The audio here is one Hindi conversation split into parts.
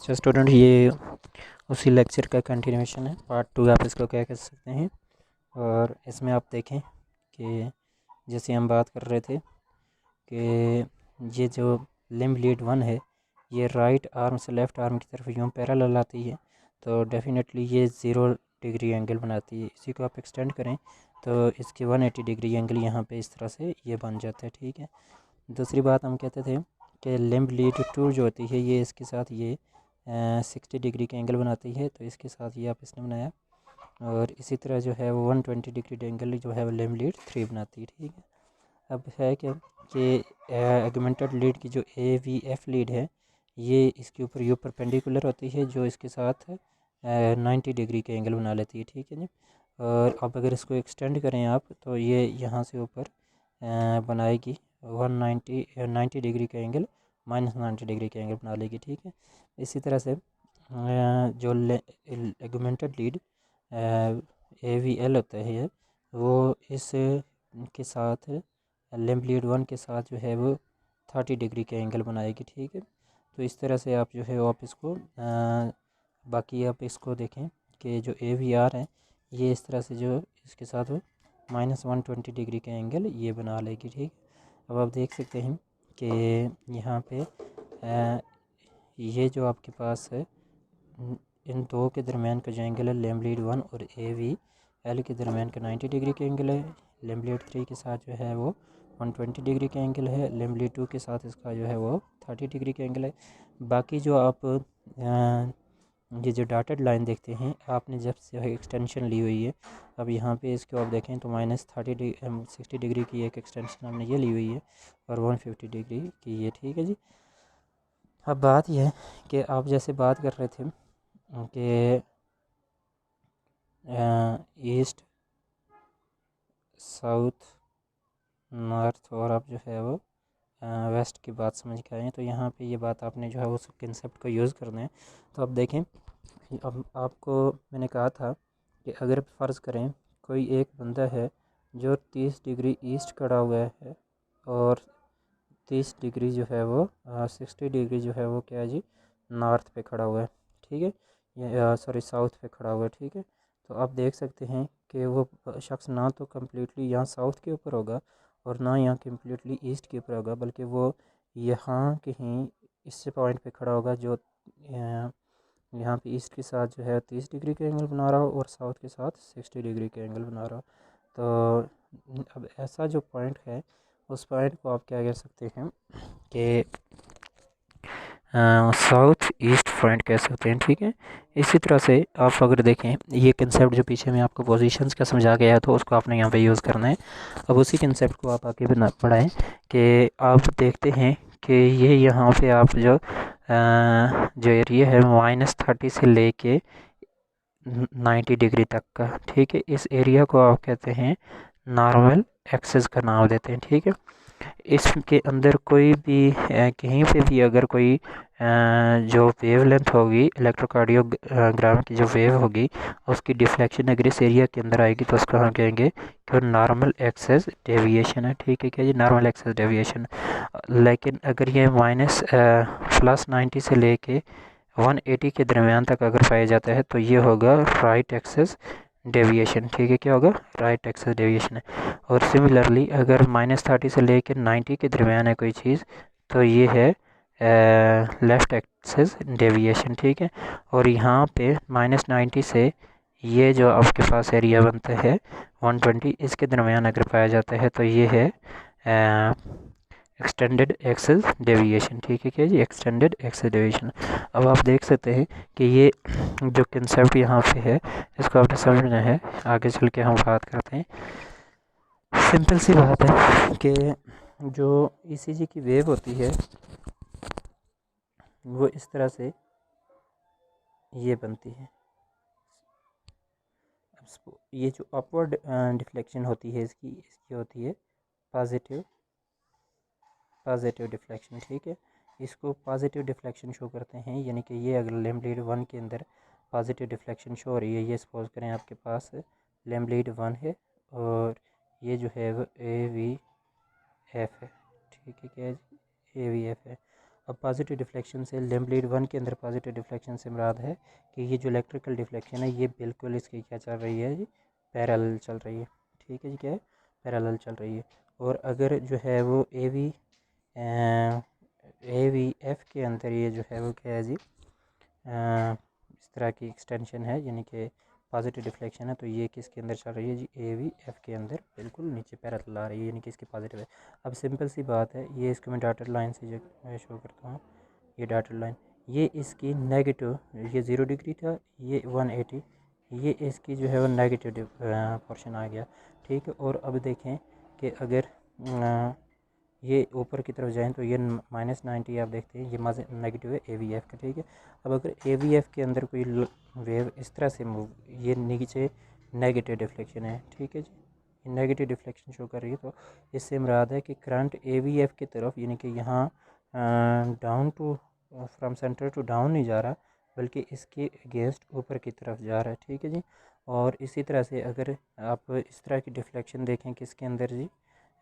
अच्छा स्टूडेंट, ये उसी लेक्चर का कंटिन्यूएशन है, पार्ट 2 आप इसको क्या कह सकते हैं। और इसमें आप देखें कि जैसे हम बात कर रहे थे कि ये जो लिम्ब लीड 1 है ये राइट आर्म से लेफ़्ट आर्म की तरफ यूँ पैरेलल आती है, तो डेफिनेटली ये 0 डिग्री एंगल बनाती है। इसी को आप एक्सटेंड करें तो इसके 180 डिग्री एंगल यहाँ पे इस तरह से ये बन जाता है। ठीक है, दूसरी बात हम कहते थे कि लिम्ब लीड 2 जो होती है ये इसके साथ ये 60 डिग्री का एंगल बनाती है, तो इसके साथ ये आप इसने बनाया। और इसी तरह जो है वो 120 डिग्री एंगल जो है वो लिम्ब लीड 3 बनाती है। ठीक है, अब है क्या कि एगमेंटेड लीड की जो AVF लीड है ये इसके ऊपर यू परपेंडिकुलर होती है, जो इसके साथ 90 डिग्री का एंगल बना लेती है। ठीक है जी, और अब अगर इसको एक्सटेंड करें आप तो ये यहाँ से ऊपर बनाएगी 90 डिग्री का एंगल, -90 डिग्री का एंगल बना लेगी। ठीक है, इसी तरह से जो एगमेंटेड लीड AVL होता है वो इस के साथ लिम्ब लीड 1 के साथ जो है वो 30 डिग्री का एंगल बनाएगी। ठीक है, तो इस तरह से आप जो है वो आप इसको बाकी आप इसको देखें कि जो AVR है ये इस तरह से जो इसके साथ वो -120 डिग्री का एंगल ये बना लेगी। ठीक, अब आप देख सकते हैं कि यहाँ पे ये जो आपके पास है इन दो के दरमियान का जो एंगल है लिम्ब लीड 1 और AVL के दरमियान का 90 डिग्री का एंगल है। लिम्ब लीड 3 के साथ जो है वो 120 डिग्री का एंगल है। लिम्ब लीड 2 के साथ इसका जो है वो 30 डिग्री का एंगल है। बाकी जो आप ये जो डॉटेड लाइन देखते हैं आपने जब से एक्सटेंशन ली हुई है, अब यहाँ पे इसको आप देखें तो -60 डिग्री की एक एक्सटेंशन हमने ये ली हुई है और 150 डिग्री की ये। ठीक है जी, अब बात यह है कि आप जैसे बात कर रहे थे कि ईस्ट साउथ नॉर्थ और आप जो है वो वेस्ट की बात समझ के आए हैं, तो यहाँ पे ये बात आपने जो है उस कंसेप्ट को यूज़ करना है। तो अब देखें, अब आपको मैंने कहा था कि अगर फ़र्ज़ करें कोई एक बंदा है जो 30 डिग्री ईस्ट खड़ा हुआ है और 30 डिग्री जो है वो 60 डिग्री जो है वो क्या है जी नॉर्थ पे खड़ा हुआ है। ठीक है, ये सॉरी साउथ पे खड़ा हुआ है। ठीक है, तो आप देख सकते हैं कि वो शख्स ना तो कम्प्लीटली यहाँ साउथ के ऊपर होगा और ना यहाँ कम्प्लीटली ईस्ट के ऊपर होगा, बल्कि वो यहाँ कहीं इस पॉइंट पे खड़ा होगा जो यहाँ पे ईस्ट के साथ जो है 30 डिग्री का एंगल बना रहा हो और साउथ के साथ 60 डिग्री का एंगल बना रहा हो। तो अब ऐसा जो पॉइंट है उस पॉइंट को आप क्या कह सकते हैं कि साउथ ईस्ट पॉइंट कह सकते हैं। ठीक है, इसी तरह से आप अगर देखें ये कंसेप्ट जो पीछे में आपको पोजीशंस का समझा गया है तो उसको आपने यहाँ पे यूज़ करना है। अब उसी कंसेप्ट को आप आगे बढ़ाएं कि आप देखते हैं कि ये यहाँ पे आप जो एरिया है -30 से लेके 90 डिग्री तक का। ठीक है, इस एरिया को आप कहते हैं नॉर्मल एक्सिस का नाम देते हैं। ठीक है, इसके अंदर कोई भी कहीं पे भी अगर कोई जो वेव लेंथ होगी इलेक्ट्रोकार्डियोग्राम की जो वेव होगी उसकी डिफ्लेक्शन अगर इस एरिया के अंदर आएगी तो उसको हम कहेंगे कि नॉर्मल एक्सेस डेविएशन है। ठीक है, क्या जी नॉर्मल एक्सेस डेविएशन। लेकिन अगर ये +90 से लेके 180 के दरमियान तक अगर पाया जाता है तो ये होगा राइट एक्सेस डेविएशन। ठीक है, क्या होगा राइट एक्सेस डेविएशन है। और सिमिलरली अगर -30 से लेकर 90 के दरमियान है कोई चीज़ तो ये है लेफ़्ट एक्सेस डेविएशन। ठीक है, और यहाँ पे -90 से ये जो आपके पास एरिया बनता है 120 इसके दरमियान अगर पाया जाता है तो ये है एक्सटेंडेड एक्सेस डेविएशन। ठीक है, क्या जी एक्सटेंडेड एक्सेस डेविएशन। अब आप देख सकते हैं कि ये जो कंसेप्ट यहाँ पे है इसको आपने समझना है। आगे चल के हम बात करते हैं। सिंपल सी बात है कि जो ECG की वेव होती है वो इस तरह से ये बनती है। ये जो अपवर्ड डिफ्लेक्शन होती है इसकी होती है पॉजिटिव डिफ्लेक्शन। ठीक है, इसको पॉजिटिव डिफ्लेक्शन शो करते हैं, यानी कि ये अगर लिम्ब लीड 1 के अंदर पॉजिटिव डिफ्लेक्शन शो हो रही है, ये सपोज करें आपके पास लिम्ब लीड 1 है और ये जो है वो AVF है। ठीक है, क्या AVF है। अब पॉजिटिव डिफ्लेक्शन से लिम्ब लीड 1 के अंदर पॉजिटिव डिफ्लेक्शन से मुराद है कि ये जो इलेक्ट्रिकल डिफ्लेक्शन है ये बिल्कुल इसकी क्या चल रही है जी, पैरेलल चल रही है। ठीक है जी, क्या है, पैरेलल चल रही है। और अगर जो है वो AVF के अंदर ये जो है वो क्या है जी, इस तरह की एक्सटेंशन है, यानी कि पॉजिटिव डिफ्लेक्शन है, तो ये किसके अंदर चल रही है जी, AVF के अंदर बिल्कुल नीचे पैरेलल आ रही है, यानी कि इसकी पॉजिटिव है। अब सिंपल सी बात है, ये इसको मैं डॉटेड लाइन से जो शो करता हूँ, ये डॉटेड लाइन, ये इसकी नेगेटिव, ये 0 डिग्री था, ये 180, ये इसकी जो है वो नेगेटिव पोर्शन आ गया। ठीक है, और अब देखें कि अगर ये ऊपर की तरफ जाएँ तो ये -90 आप देखते हैं, ये नेगेटिव है AVF का। ठीक है, अब अगर AVF के अंदर कोई वेव इस तरह से मूव, ये नीचे नेगेटिव डिफ्लेक्शन है। ठीक है जी, नेगेटिव डिफ्लेक्शन शो कर रही है, तो इससे मुराद है कि करंट AVF की तरफ, यानी कि यहाँ down to, from centre to down नहीं जा रहा, बल्कि इसके अगेंस्ट ऊपर की तरफ जा रहा है। ठीक है जी, और इसी तरह से अगर आप इस तरह की डिफ्लेक्शन देखें किसके अंदर जी,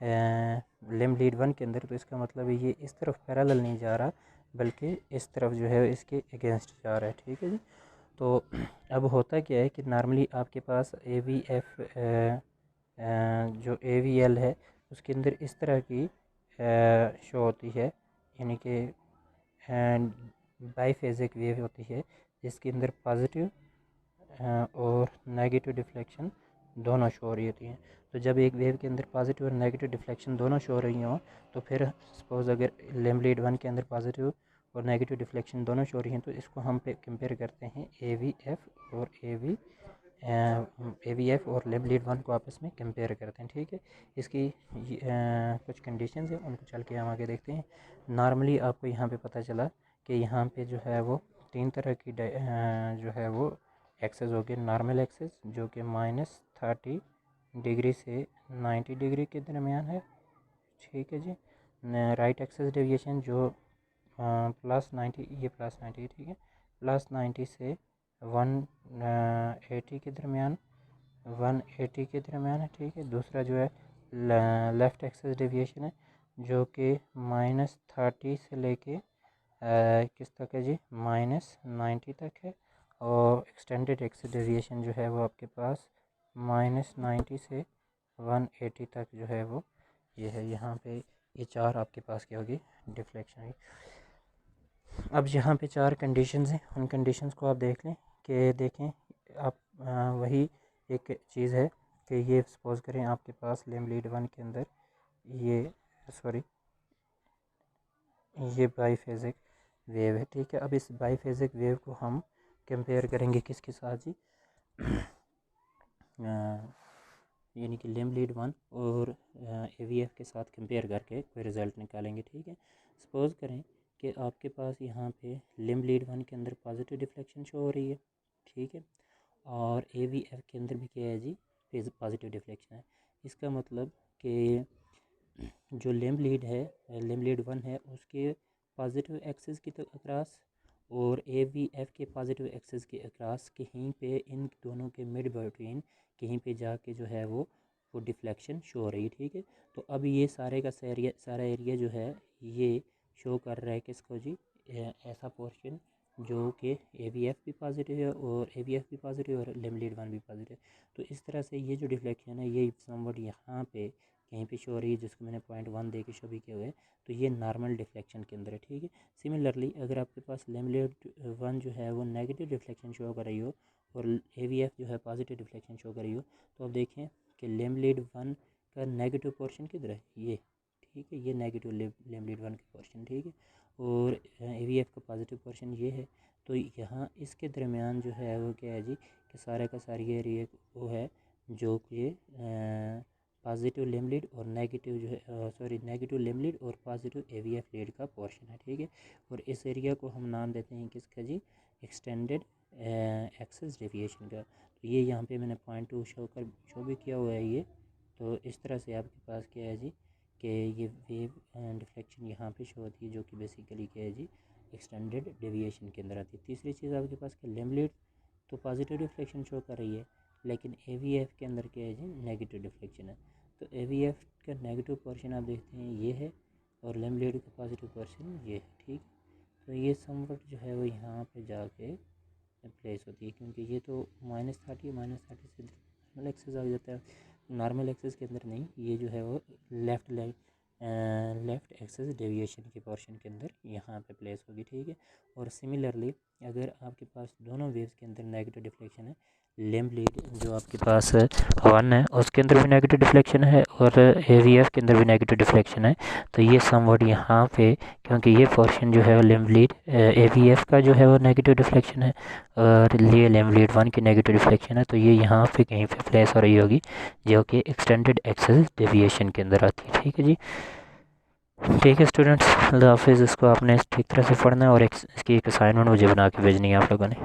लिम्ब लीड 1 के अंदर, तो इसका मतलब है ये इस तरफ पैरेलल नहीं जा रहा, बल्कि इस तरफ जो है इसके अगेंस्ट जा रहा है। ठीक है जी, तो अब होता क्या है कि नॉर्मली आपके पास AVF जो AVL है उसके अंदर इस तरह की शो होती है, यानी कि बाईफेजिक वेव होती है, जिसके अंदर पॉजिटिव और नेगेटिव डिफ्लेक्शन दोनों शो हो रही होती हैं। तो जब एक वेव के अंदर पॉजिटिव और नेगेटिव डिफ्लेक्शन दोनों शो हो रही हों, तो फिर सपोज़ अगर लिम्ब लीड 1 के अंदर पॉजिटिव और नेगेटिव डिफ्लेक्शन दोनों शो हो रही हैं, तो इसको हम कंपेयर करते हैं AVF और AVF और लिम्ब लीड 1 को आपस में कंपेयर करते हैं। ठीक है, इसकी कुछ कंडीशंस हैं, उनको चल के हम आगे देखते हैं। नॉर्मली आपको यहाँ पे पता चला कि यहाँ पे जो है वो 3 तरह की जो है वो एक्सेस हो गए। नॉर्मल एक्सेस जो कि -30 डिग्री से 90 डिग्री के दरमियान है। ठीक है जी, राइट एक्सेस डेविएशन जो +90, ये +90, ठीक है, +90 से 180 के दरमियान, 180 के दरमियान है। ठीक है, दूसरा जो है लेफ़्ट एक्सेस डेविएशन है जो कि -30 से लेके किस तक है जी, -90 तक है। और एक्सटेंडेड एक्सेस डेविएशन जो है वो आपके पास -90 से 180 तक जो है वो ये है। यहाँ पे ये 4 आपके पास क्या होगी, डिफ्लेक्शन है। अब यहाँ पे 4 कंडीशंस हैं, उन कंडीशंस को आप देख लें कि देखें आप वही एक चीज़ है कि ये सपोज़ करें आपके पास लिम्ब लीड 1 के अंदर ये ये बाईफेजिक वेव है। ठीक है, अब इस बाईफेजिक वेव को हम कंपेयर करेंगे किसके साथ जी, यानी कि लिम्ब लीड 1 और AVF के साथ कंपेयर करके कोई रिज़ल्ट निकालेंगे। ठीक है, सपोज़ करें कि आपके पास यहाँ पे लिम्ब लीड 1 के अंदर पॉजिटिव डिफ्लेक्शन शो हो रही है। ठीक है, और AVF के अंदर भी क्या है जी, पॉजिटिव डिफ्लेक्शन है। इसका मतलब कि जो लिम्ब लीड है, लिम्ब लीड 1 है, उसके पॉजिटिव एक्सिस की अक्रॉस और AVF के पॉजिटिव एक्सिस के अक्रॉस कहीं पे इन दोनों के मिड बिटवीन कहीं पे जाके जो है वो डिफ्लेक्शन शो हो रही है। ठीक है, तो अब ये सारा एरिया जो है ये शो कर रहा है किसको जी, ऐसा पोर्शन जो कि AVF भी पॉजिटिव है और AVF भी पॉजिटिव और लिम्ब लीड 1 भी पॉजिटिव। तो इस तरह से ये जो डिफ्लेक्शन है ये समवट यहाँ पे कहीं पे शो हो रही है, जिसको मैंने 0.1 दे के शो भी किया हुआ है, तो ये नॉर्मल डिफ्लेक्शन के अंदर है। ठीक है, सिमिलरली अगर आपके पास लिम्ब लीड 1 जो है वो नेगेटिव डिफ्लेक्शन शो कर रही हो और AVF जो है पॉजिटिव डिफ्लेक्शन शो कर रही हो, तो अब देखें कि लिम्ब लीड 1 का नेगेटिव पोर्शन किधर है, ये। ठीक है, ये नेगेटिव लिम्ब लीड 1 का पोर्शन। ठीक है, और AVF का पॉजिटिव पोर्शन ये है। तो यहाँ इसके दरमियान जो है वो क्या है जी, कि सारे का सारी एरिया वो है जो कि पॉजिटिव लिम्ब लीड और नेगेटिव जो है नेगेटिव लिम्ब लीड और पॉजिटिव AVF लीड का पोर्शन है। ठीक है, और इस एरिया को हम नाम देते हैं किसका जी, एक्सटेंडेड एक्सेस डेविएशन का। तो ये यहाँ पे मैंने 0.2 शो भी किया हुआ है ये। तो इस तरह से आपके पास क्या है जी, कि ये वेव डिफ्लेक्शन यहाँ पे शो होती है, जो कि बेसिकली क्या है जी, एक्सटेंडेड डेविएशन के अंदर आती है। तीसरी चीज़ आपके पास कि लिम्ब लीड तो पॉजिटिव डिफ्लेक्शन शो कर रही है, लेकिन AVF के अंदर क्या है जी, नेगेटिव डिफ्लेक्शन है। तो AVF का नेगेटिव पोर्शन आप देखते हैं ये है और लिम्ब लीड का पॉजिटिव पोर्शन ये है। ठीक, तो ये समवट जो है वो यहाँ पे जाके प्लेस होती है, क्योंकि ये तो -30 से नॉर्मल एक्सेस आ जाता है। नॉर्मल एक्सेस के अंदर नहीं, ये जो है वो लेफ़्ट एक्सेस डेविएशन के पोर्शन के अंदर यहाँ पे प्लेस होगी, ठीक है। और सिमिलरली अगर आपके पास दोनों वेव्स के अंदर नेगेटिव डिफ्लेक्शन है, लिम्ब लीड जो आपके पास 1 है उसके अंदर भी नेगेटिव डिफ्लेक्शन है और AVF के अंदर भी नेगेटिव डिफ्लेक्शन है, तो ये समवट यहाँ पे, क्योंकि ये पोर्शन जो है वो लिम्ब लीड AVF का जो है वो नेगेटिव डिफ्लेक्शन है और ये लिम्ब लीड 1 की नेगेटिव डिफ्लेक्शन है, तो ये यहाँ पे कहीं पे प्लेस हो रही होगी जो कि एक्सटेंडेड एक्सेस डेविएशन के अंदर आती है, ठीक है जी। ठीक है स्टूडेंट्स, अल्लाह हाफिज़। इसको आपने ठीक तरह से पढ़ना है और इसकी एक असाइनमेंट मुझे बना के भेजनी है आप लोगों ने।